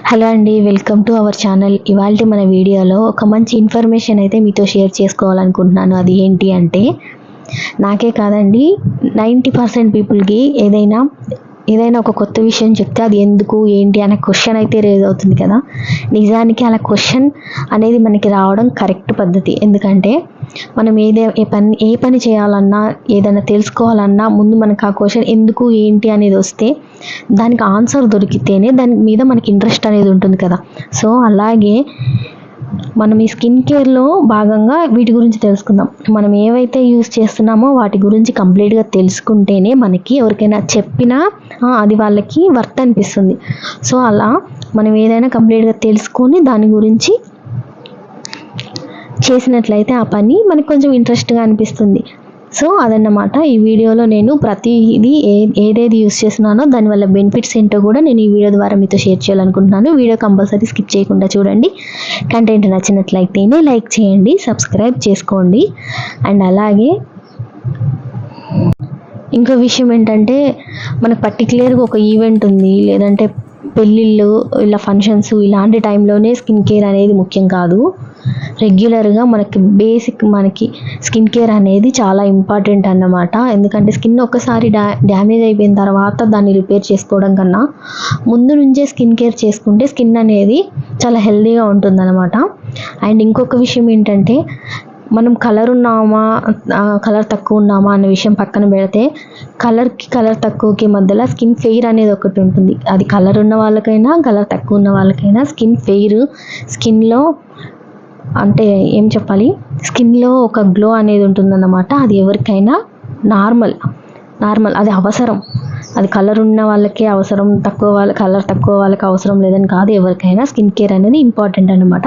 Hello అండి, welcome to our channel. ఇవాళ మన వీడియోలో ఒక మంచి ఇన్ఫర్మేషన్ అయితే మీతో షేర్ చేసుకోవాలనుకుంటున్నాను. అది ఏంటి అంటే, నాకే కాదండి 90% పీపుల్కి ఏదైనా ఒక కొత్త విషయం చెప్తే అది ఎందుకు ఏంటి అనే క్వశ్చన్ అయితే రేజ్ అవుతుంది కదా. నిజానికి అలా క్వశ్చన్ అనేది మనకి రావడం కరెక్ట్ పద్ధతి. ఎందుకంటే మనం ఏ పని చేయాలన్నా, ఏదైనా తెలుసుకోవాలన్నా ముందు మనకు ఆ క్వశ్చన్ ఎందుకు ఏంటి అనేది వస్తే దానికి ఆన్సర్ దొరికితేనే దాని మీద మనకి ఇంట్రెస్ట్ అనేది ఉంటుంది కదా. సో అలాగే మనం ఈ స్కిన్ కేర్లో భాగంగా వీటి గురించి తెలుసుకుందాం. మనం ఏవైతే యూస్ చేస్తున్నామో వాటి గురించి కంప్లీట్గా తెలుసుకుంటేనే మనకి ఎవరికైనా చెప్పినా అది వాళ్ళకి వర్త్ అనిపిస్తుంది. సో అలా మనం ఏదైనా కంప్లీట్గా తెలుసుకొని దాని గురించి చేసినట్లయితే ఆ పని మనకు కొంచెం ఇంట్రెస్ట్గా అనిపిస్తుంది. సో అదన్నమాట. ఈ వీడియోలో నేను ప్రతిదీ ఏదేది యూస్ చేస్తున్నానో దానివల్ల బెనిఫిట్స్ ఏంటో కూడా నేను ఈ వీడియో ద్వారా మీతో షేర్ చేయాలనుకుంటున్నాను. వీడియో కంపల్సరీ స్కిప్ చేయకుండా చూడండి. కంటెంట్ నచ్చినట్లయితేనే లైక్ చేయండి, సబ్స్క్రైబ్ చేసుకోండి. అండ్ అలాగే ఇంకో విషయం ఏంటంటే, మనకు పర్టికులర్గా ఒక ఈవెంట్ ఉంది, లేదంటే పెళ్ళిళ్ళు, ఇలా ఫంక్షన్స్, ఇలాంటి టైంలోనే స్కిన్ కేర్ అనేది ముఖ్యం కాదు. రెగ్యులర్గా మనకి స్కిన్ కేర్ అనేది చాలా ఇంపార్టెంట్ అన్నమాట. ఎందుకంటే స్కిన్ ఒక్కసారి డ్యామేజ్ అయిపోయిన తర్వాత దాన్ని రిపేర్ చేసుకోవడం కన్నా ముందు నుంచే స్కిన్ కేర్ చేసుకుంటే స్కిన్ అనేది చాలా హెల్తీగా ఉంటుందన్నమాట. అండ్ ఇంకొక విషయం ఏంటంటే, మనం కలర్ తక్కువ ఉన్నామా అనే విషయం పక్కన పెడితే, కలర్ తక్కువకి మధ్యలో స్కిన్ ఫెయిర్ అనేది ఒకటి ఉంటుంది. అది కలర్ ఉన్న వాళ్ళకైనా కలర్ తక్కువ ఉన్న వాళ్ళకైనా స్కిన్ ఫెయిర్, స్కిన్లో అంటే ఏం చెప్పాలి, స్కిన్లో ఒక గ్లో అనేది ఉంటుందన్నమాట. అది ఎవరికైనా నార్మల్ అది అవసరం. అది కలర్ ఉన్న వాళ్ళకే అవసరం, కలర్ తక్కువ వాళ్ళకి అవసరం లేదని కాదు. ఎవరికైనా స్కిన్ కేర్ అనేది ఇంపార్టెంట్ అనమాట.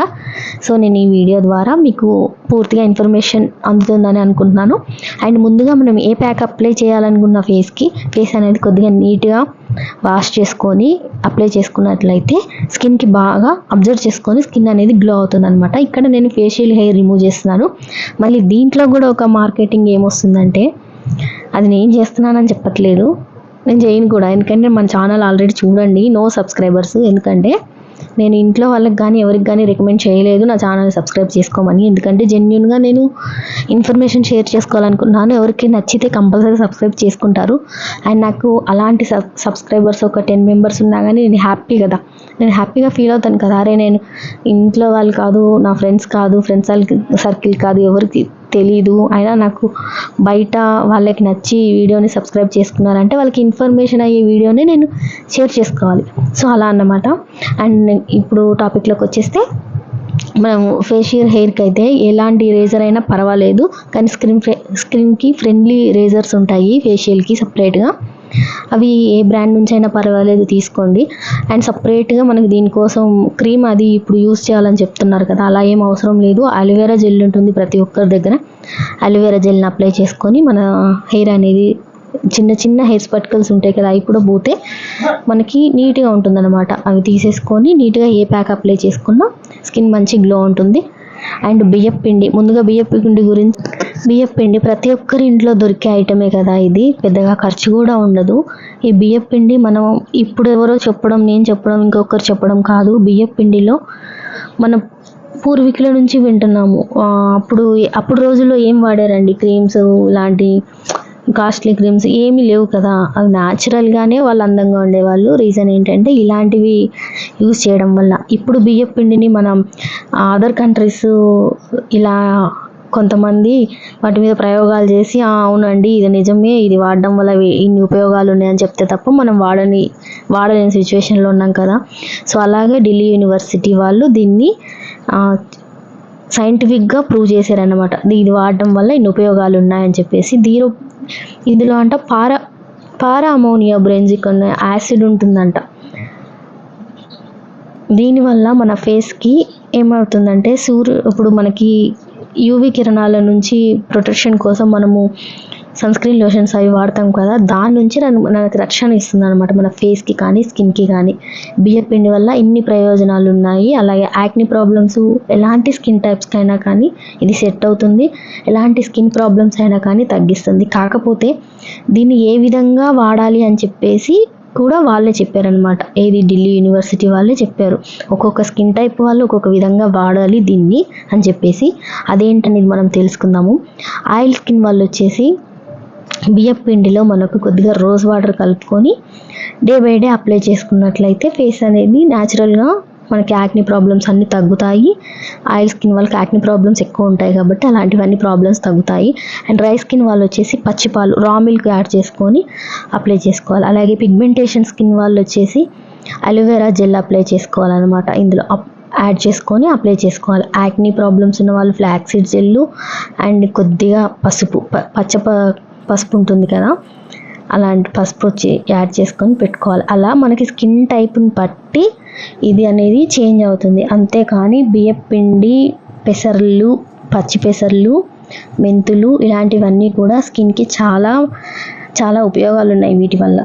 సో నేను ఈ వీడియో ద్వారా మీకు పూర్తిగా ఇన్ఫర్మేషన్ అందుతుందని అనుకుంటున్నాను. అండ్ ముందుగా మనం ఏ ప్యాక్ అప్లై చేయాలనుకున్న ఫేస్ అనేది కొద్దిగా నీట్గా వాష్ చేసుకొని అప్లై చేసుకున్నట్లయితే స్కిన్కి బాగా అబ్జర్వ్ చేసుకొని స్కిన్ అనేది గ్లో అవుతుంది అనమాట. ఇక్కడ నేను ఫేషియల్ హెయిర్ రిమూవ్ చేస్తున్నాను. మళ్ళీ దీంట్లో కూడా ఒక మార్కెటింగ్ ఏమొస్తుందంటే, అది నేను చేస్తున్నానని చెప్పట్లేదు, నేను చేయను కూడా. ఎందుకంటే మన ఛానల్ ఆల్రెడీ చూడండి, నో సబ్స్క్రైబర్స్. ఎందుకంటే నేను ఇంట్లో వాళ్ళకి కానీ ఎవరికి కానీ రికమెండ్ చేయలేదు నా ఛానల్ సబ్స్క్రైబ్ చేసుకోమని. ఎందుకంటే జెన్యున్గా నేను ఇన్ఫర్మేషన్ షేర్ చేసుకోవాలనుకున్నాను. ఎవరికి నచ్చితే కంపల్సరీ సబ్స్క్రైబ్ చేసుకుంటారు. అండ్ నాకు అలాంటి సబ్స్క్రైబర్స్ ఒక 10 మెంబర్స్ ఉన్నా కానీ నేను హ్యాపీగా ఫీల్ అవుతాను కదా. అరే, నేను ఇంట్లో వాళ్ళు కాదు, నా ఫ్రెండ్స్ సర్కిల్ కాదు, ఎవరికి తెలీదు, అయినా నాకు బయట వాళ్ళకి నచ్చి వీడియోని సబ్స్క్రైబ్ చేసుకున్నారంటే వాళ్ళకి ఇన్ఫర్మేషన్ అయ్యే వీడియోని నేను షేర్ చేసుకోవాలి. సో అలా అన్నమాట. అండ్ ఇప్పుడు టాపిక్లోకి వచ్చేస్తే, మనం ఫేషియల్ హెయిర్కి అయితే ఎలాంటి రేజర్ అయినా పర్వాలేదు, కానీ స్కిన్కి ఫ్రెండ్లీ రేజర్స్ ఉంటాయి ఫేషియల్కి సపరేట్గా. అవి ఏ బ్రాండ్ నుంచి అయినా పర్వాలేదు, తీసుకోండి. అండ్ సపరేట్గా మనకి దీనికోసం క్రీమ్ అది ఇప్పుడు యూస్ చేయాలని చెప్తున్నారు కదా, అలా ఏం అవసరం లేదు. అలోవెరా జెల్ ఉంటుంది ప్రతి ఒక్కరి దగ్గర. అలోవెరా జెల్ని అప్లై చేసుకొని మన హెయిర్ అనేది చిన్న హెయిర్ పార్టికల్స్ ఉంటాయి కదా, అవి కూడా పోతే మనకి నీట్గా ఉంటుందన్నమాట. అవి తీసేసుకొని నీట్గా ఏ ప్యాక్ అప్లై చేసుకున్నా స్కిన్ మంచి గ్లో ఉంటుంది. అండ్ ముందుగా బియ్యపు పిండి ప్రతి ఒక్కరి ఇంట్లో దొరికే ఐటమే కదా. ఇది పెద్దగా ఖర్చు కూడా ఉండదు. ఈ బియ్యపు పిండి మనం ఇప్పుడు ఎవరో చెప్పడం, నేను చెప్పడం, ఇంకొకరు చెప్పడం కాదు. బియ్యపు పిండిలో మన పూర్వీకుల నుంచి వింటున్నాము. అప్పుడు రోజుల్లో ఏం వాడారండి, క్రీమ్స్, ఇలాంటి కాస్ట్లీ క్రీమ్స్ ఏమీ లేవు కదా. అవి న్యాచురల్గానే వాళ్ళు అందంగా ఉండేవాళ్ళు. రీజన్ ఏంటంటే ఇలాంటివి యూజ్ చేయడం వల్ల. ఇప్పుడు బియ్యపు పిండిని మనం అదర్ కంట్రీస్ ఇలా కొంతమంది వాటి మీద ప్రయోగాలు చేసి అవునండి ఇది నిజమే, ఇది వాడడం వల్ల ఇన్ని ఉపయోగాలు ఉన్నాయని చెప్తే తప్ప మనం వాడలేని సిచ్యువేషన్లో ఉన్నాం కదా. సో అలాగే ఢిల్లీ యూనివర్సిటీ వాళ్ళు దీన్ని సైంటిఫిక్గా ప్రూవ్ చేశారన్నమాట. ఇది వాడడం వల్ల ఇన్ని ఉపయోగాలు ఉన్నాయని చెప్పేసి. ఇందులో అంట పారా అమోనియా బ్రెంజిక్ అనే యాసిడ్ ఉంటుందంట. దీనివల్ల మన ఫేస్కి ఏమవుతుందంటే, ఇప్పుడు మనకి యూవీ కిరణాల నుంచి ప్రొటెక్షన్ కోసం మనము సన్ స్క్రీన్ లోషన్స్ అవి వాడతాం కదా, దాని నుంచి మనకు రక్షణ ఇస్తుంది అనమాట, మన ఫేస్కి కానీ స్కిన్కి కానీ. బియ్యపు పిండి వల్ల ఇన్ని ప్రయోజనాలు ఉన్నాయి. అలాగే యాక్ని ప్రాబ్లమ్స్, ఎలాంటి స్కిన్ టైప్స్కి అయినా కానీ ఇది సెట్ అవుతుంది. ఎలాంటి స్కిన్ ప్రాబ్లమ్స్ అయినా కానీ తగ్గిస్తుంది. కాకపోతే దీన్ని ఏ విధంగా వాడాలి అని చెప్పేసి కూడా వాళ్ళే చెప్పారనమాట. ఏది ఢిల్లీ యూనివర్సిటీ వాళ్ళే చెప్పారు. ఒక్కొక్క స్కిన్ టైప్ వాళ్ళు ఒక్కొక్క విధంగా వాడాలి దీన్ని అని చెప్పేసి. అదేంటనేది మనం తెలుసుకుందాము. ఆయిల్ స్కిన్ వాళ్ళు వచ్చేసి బియ్యం పిండిలో మనకు కొద్దిగా రోజ్ వాటర్ కలుపుకొని డే బై డే అప్లై చేసుకున్నట్లయితే ఫేస్ అనేది న్యాచురల్గా మనకి యాక్ని ప్రాబ్లమ్స్ అన్నీ తగ్గుతాయి. ఆయిల్ స్కిన్ వాళ్ళకి యాక్ని ప్రాబ్లమ్స్ ఎక్కువ ఉంటాయి కాబట్టి అలాంటివన్నీ ప్రాబ్లమ్స్ తగ్గుతాయి. అండ్ డ్రై స్కిన్ వాళ్ళు వచ్చేసి పచ్చిపాలు రా మిల్క్ యాడ్ చేసుకొని అప్లై చేసుకోవాలి. అలాగే పిగ్మెంటేషన్ స్కిన్ వాళ్ళు వచ్చేసి అలోవెరా జెల్ అప్లై చేసుకోవాలన్నమాట. ఇందులో యాడ్ చేసుకొని అప్లై చేసుకోవాలి. యాక్ని ప్రాబ్లమ్స్ ఉన్న వాళ్ళు ఫ్లాక్సీడ్ జెల్లు అండ్ కొద్దిగా పసుపు పసుపు ఉంటుంది కదా, అలాంటి పసుపు వచ్చి యాడ్ చేసుకొని పెట్టుకోవాలి. అలా మనకి స్కిన్ టైప్ని బట్టి ఇది అనేది చేంజ్ అవుతుంది. అంతేకాని బియ్యం పిండి, పెసర్లు, పచ్చి పెసర్లు, మెంతులు ఇలాంటివన్నీ కూడా స్కిన్కి చాలా చాలా ఉపయోగాలు ఉన్నాయి వీటి వల్ల.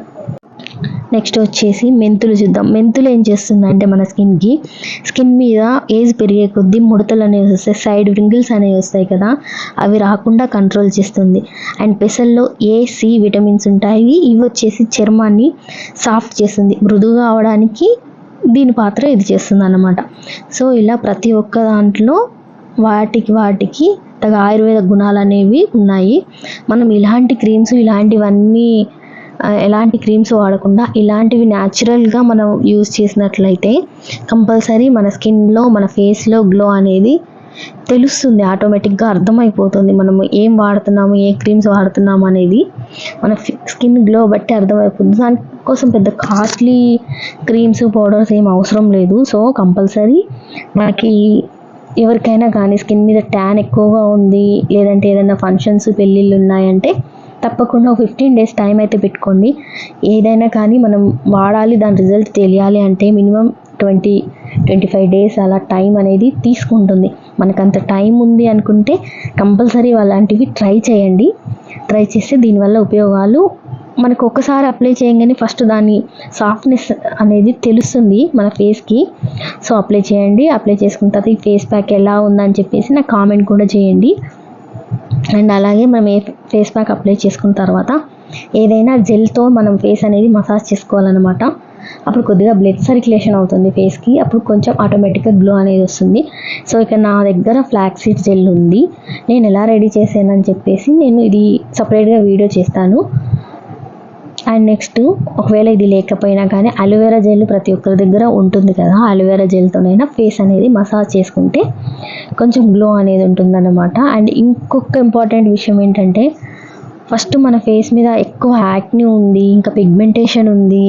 నెక్స్ట్ వచ్చేసి మెంతులు చూద్దాం. మెంతులు ఏం చేస్తుందంటే మన స్కిన్ మీద ఏజ్ పెరిగే కొద్దీ ముడతలు అనేవి వస్తాయి, సైడ్ రింగిల్స్ అనేవి వస్తాయి కదా, అవి రాకుండా కంట్రోల్ చేస్తుంది. అండ్ పెసల్లో A, C విటమిన్స్ ఉంటాయి. ఇవి వచ్చేసి చర్మాన్ని సాఫ్ట్ చేస్తుంది, మృదువుగా అవడానికి దీని పాత్ర ఇది చేస్తుంది అన్నమాట. సో ఇలా ప్రతి ఒక్క దాంట్లో వాటికి తగ ఆయుర్వేద గుణాలు అనేవి ఉన్నాయి. మనం ఇలాంటి క్రీమ్స్ ఇలాంటివన్నీ ఎలాంటి క్రీమ్స్ వాడకుండా ఇలాంటివి న్యాచురల్గా మనం యూజ్ చేసినట్లయితే కంపల్సరీ మన స్కిన్లో మన ఫేస్లో గ్లో అనేది తెలుస్తుంది. ఆటోమేటిక్గా అర్థమైపోతుంది మనము ఏం వాడుతున్నాము, ఏ క్రీమ్స్ వాడుతున్నాము అనేది మన స్కిన్ గ్లో బట్టి అర్థమైపోతుంది. దానికోసం పెద్ద కాస్ట్లీ క్రీమ్స్ పౌడర్స్ ఏం అవసరం లేదు. సో కంపల్సరీ మనకి ఎవరికైనా కానీ స్కిన్ మీద ట్యాన్ ఎక్కువగా ఉంది, లేదంటే ఏదైనా ఫంక్షన్స్ పెళ్ళిళ్ళు ఉన్నాయంటే తప్పకుండా 15 days టైం అయితే పెట్టుకోండి. ఏదైనా కానీ మనం వాడాలి, దాని రిజల్ట్ తెలియాలి అంటే మినిమం 20-25 days అలా టైం అనేది తీసుకుంటుంది. మనకంత టైం ఉంది అనుకుంటే కంపల్సరీ అలాంటివి ట్రై చేయండి. ట్రై చేస్తే దీనివల్ల ఉపయోగాలు మనకు ఒక్కసారి అప్లై చేయగానే ఫస్ట్ దాని సాఫ్ట్నెస్ అనేది తెలుస్తుంది మన ఫేస్కి. సో అప్లై చేయండి. అప్లై చేసుకున్న తర్వాత ఈ ఫేస్ ప్యాక్ ఎలా ఉందని చెప్పేసి నాకు కామెంట్ కూడా చేయండి. అండ్ అలాగే మనం ఫేస్ ప్యాక్ అప్లై చేసుకున్న తర్వాత ఏదైనా జెల్తో మనం ఫేస్ అనేది మసాజ్ చేసుకోవాలన్నమాట. అప్పుడు కొద్దిగా బ్లడ్ సర్క్యులేషన్ అవుతుంది ఫేస్కి, అప్పుడు కొంచెం ఆటోమేటిక్గా గ్లో అనేది వస్తుంది. సో ఇక్కడ నా దగ్గర ఫ్లాక్సీడ్ జెల్ ఉంది. నేను ఎలా రెడీ చేసానని చెప్పేసి నేను ఇది సపరేట్గా వీడియో చేస్తాను. అండ్ నెక్స్ట్ ఒకవేళ ఇది లేకపోయినా కానీ అలోవెరా జెల్ ప్రతి ఒక్కరి దగ్గర ఉంటుంది కదా, అలోవెరా జెల్తోనైనా ఫేస్ అనేది మసాజ్ చేసుకుంటే కొంచెం గ్లో అనేది ఉంటుందన్నమాట. అండ్ ఇంకొక ఇంపార్టెంట్ విషయం ఏంటంటే ఫస్ట్ మన ఫేస్ మీద ఎక్కువ యాక్ని ఉంది, ఇంకా పిగ్మెంటేషన్ ఉంది,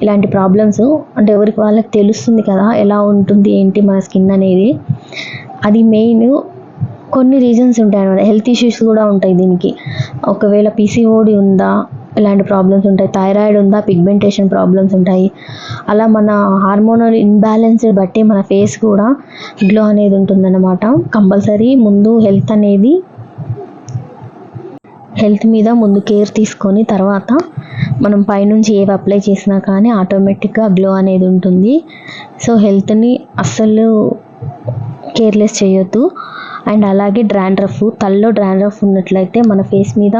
ఇలాంటి ప్రాబ్లమ్స్ అంటే ఎవరికి వాళ్ళకి తెలుస్తుంది కదా ఎలా ఉంటుంది ఏంటి మన స్కిన్ అనేది. అది మెయిన్ కొన్ని రీజన్స్ ఉంటాయి అన్నమాట. హెల్త్ ఇష్యూస్ కూడా ఉంటాయి దీనికి. ఒకవేళ PCOD ఉందా, ఇలాంటి ప్రాబ్లమ్స్ ఉంటాయి. థైరాయిడ్ ఉందా, పిగ్మెంటేషన్ ప్రాబ్లమ్స్ ఉంటాయి. అలా మన హార్మోనల్ ఇన్బ్యాలెన్స్ బట్టి మన ఫేస్ కూడా గ్లో అనేది ఉంటుందన్నమాట. కంపల్సరీ ముందు హెల్త్ మీద ముందు కేర్ తీసుకొని తర్వాత మనం పైనుంచి ఏవి అప్లై చేసినా కానీ ఆటోమేటిక్గా గ్లో అనేది ఉంటుంది. సో హెల్త్ని అస్సలు కేర్లెస్ చేయొద్దు. అండ్ అలాగే తలలో డ్రాండ్రఫ్ ఉన్నట్లయితే మన ఫేస్ మీద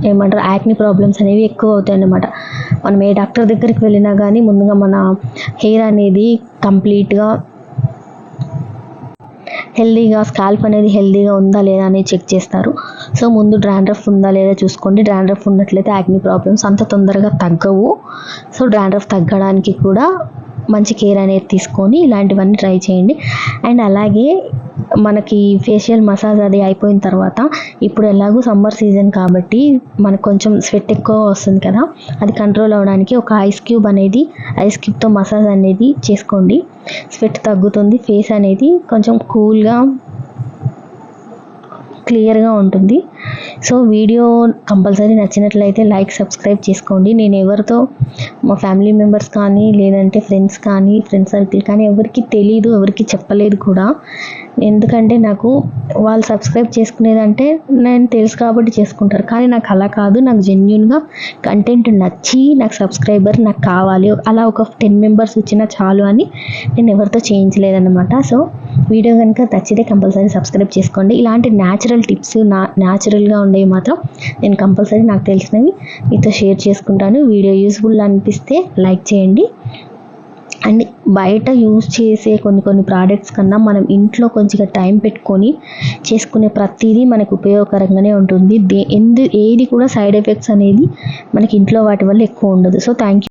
ఏమంటారు యాక్ని ప్రాబ్లమ్స్ అనేవి ఎక్కువ అవుతాయి అన్నమాట. మనం ఏ డాక్టర్ దగ్గరికి వెళ్ళినా కానీ ముందుగా మన హెయిర్ అనేది కంప్లీట్గా హెల్దీగా, స్కాల్ప్ అనేది హెల్దీగా ఉందా లేదా అనేది చెక్ చేస్తారు. సో ముందు డ్రాండ్రఫ్ ఉందా లేదా చూసుకోండి. డ్రాండ్రఫ్ ఉన్నట్లయితే యాక్ని ప్రాబ్లమ్స్ అంత తొందరగా తగ్గవు. సో డ్రాండ్రఫ్ తగ్గడానికి కూడా మంచి కేర్ అనేది తీసుకొని ఇలాంటివన్నీ ట్రై చేయండి. అండ్ అలాగే మనకి ఫేషియల్ మసాజ్ అది అయిపోయిన తర్వాత ఇప్పుడు ఎలాగో సమ్మర్ సీజన్ కాబట్టి మనకు కొంచెం స్వెట్ ఎక్కువ వస్తుంది కదా, అది కంట్రోల్ అవ్వడానికి ఒక ఐస్ క్యూబ్తో మసాజ్ అనేది చేసుకోండి. స్వెట్ తగ్గుతుంది, ఫేస్ అనేది కొంచెం కూల్గా క్లియర్గా ఉంటుంది. సో వీడియో కంపల్సరీ నచ్చినట్లయితే లైక్, సబ్స్క్రైబ్ చేసుకోండి. నేను ఎవరితో మా ఫ్యామిలీ మెంబర్స్ కానీ లేదంటే ఫ్రెండ్స్ సర్కిల్ కానీ ఎవరికి తెలీదు, ఎవరికి చెప్పలేదు కూడా. ఎందుకంటే నాకు వాళ్ళు సబ్స్క్రైబ్ చేసుకునేదంటే నేను తెలుసు కాబట్టి చేసుకుంటారు, కానీ నాకు అలా కాదు. నాకు జెన్యూన్గా కంటెంట్ నచ్చి నాకు సబ్స్క్రైబర్ నాకు కావాలి, అలా ఒక 10 members వచ్చినా చాలు అని నేను ఎవరితో చేయించలేదన్నమాట. సో వీడియో కనుక నచ్చితే కంపల్సరీ సబ్స్క్రైబ్ చేసుకోండి. ఇలాంటి న్యాచురల్ టిప్స్, న్యాచురల్ న్యాచురల్గా ఉండేవి మాత్రం నేను కంపల్సరీ నాకు తెలిసినవి మీతో షేర్ చేసుకుంటాను. వీడియో యూస్ఫుల్ అనిపిస్తే లైక్ చేయండి. అండ్ బయట యూజ్ చేసే కొన్ని ప్రోడక్ట్స్ కన్నా మనం ఇంట్లో కొంచెం టైం పెట్టుకొని చేసుకునే ప్రతిదీ మనకు ఉపయోగకరంగానే ఉంటుంది. ఏది కూడా సైడ్ ఎఫెక్ట్స్ అనేది మనకి ఇంట్లో వాటి వల్ల ఎక్కువ ఉండదు. So thank you.